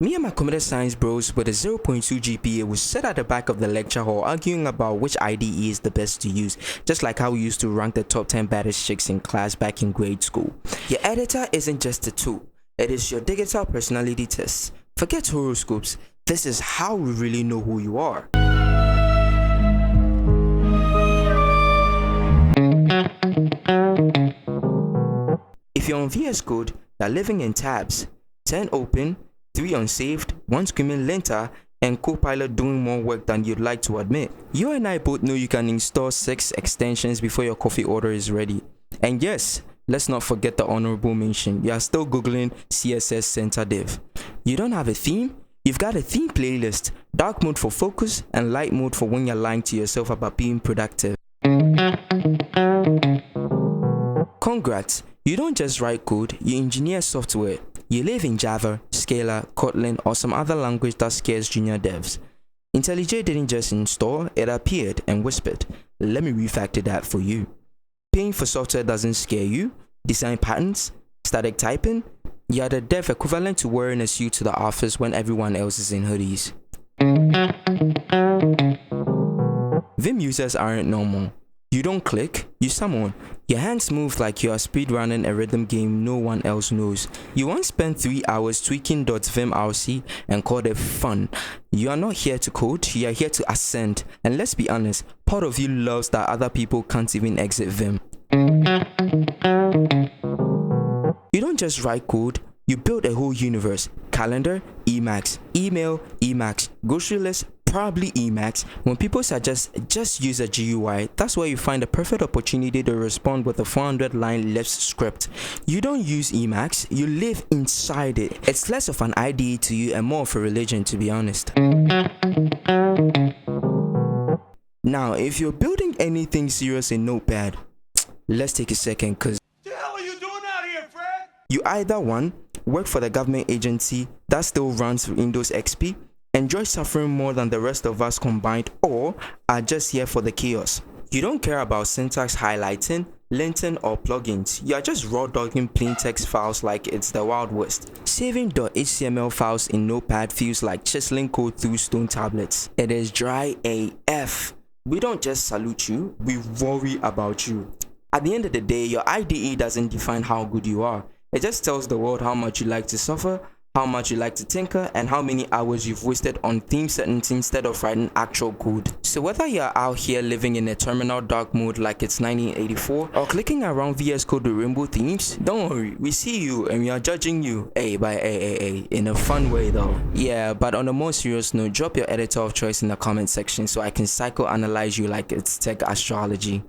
Me and my computer science bros with a 0.2 GPA was sat at the back of the lecture hall arguing about which IDE is the best to use, just like how we used to rank the top 10 baddest chicks in class back in grade school. Your editor isn't just a tool, it is your digital personality test. Forget horoscopes, this is how we really know who you are. If you're on VS Code, you're living in tabs, 10 open, 3 unsaved, 1 screaming linter, and Copilot doing more work than you'd like to admit. You and I both know you can install 6 extensions before your coffee order is ready. And yes, let's not forget the honorable mention, you are still googling CSS center div. You don't have a theme? You've got a theme playlist, dark mode for focus and light mode for when you're lying to yourself about being productive. Congrats, you don't just write code, you engineer software. You live in Java, Scala, Kotlin, or some other language that scares junior devs. IntelliJ didn't just install, it appeared and whispered, let me refactor that for you. Paying for software doesn't scare you, design patterns, static typing, you're the dev equivalent to wearing a suit to the office when everyone else is in hoodies. Vim users aren't normal. You don't click, you summon. Your hands move like you are speedrunning a rhythm game no one else knows. You once spent 3 hours tweaking .vimrc and called it fun. You are not here to code, you are here to ascend. And let's be honest, part of you loves that other people can't even exit Vim. You don't just write code, you build a whole universe. Calendar, Emacs. Email, Emacs. Grocery list, probably Emacs. When people suggest just use a GUI, that's where you find the perfect opportunity to respond with a 400-line Lisp script. You don't use Emacs, you live inside it. It's less of an IDE to you and more of a religion, to be honest. Now, if you're building anything serious in Notepad, let's take a second, cause the hell are you doing out here, Fred? You either one, work for the government agency that still runs Windows XP, enjoy suffering more than the rest of us combined, or are just here for the chaos. You don't care about syntax highlighting, linting, or plugins. You are just raw dogging plain text files like it's the Wild West. Saving .html files in Notepad feels like chiseling code through stone tablets. It is dry AF. We don't just salute you, we worry about you. At the end of the day, your IDE doesn't define how good you are. It just tells the world how much you like to suffer, how much you like to tinker, and how many hours you've wasted on theme settings instead of writing actual code. So whether you're out here living in a terminal dark mode like it's 1984 or clicking around VS Code with rainbow themes, don't worry, we see you and we are judging you. In a fun way though. Yeah, but on a more serious note, drop your editor of choice in the comment section so I can psychoanalyze you like it's tech astrology.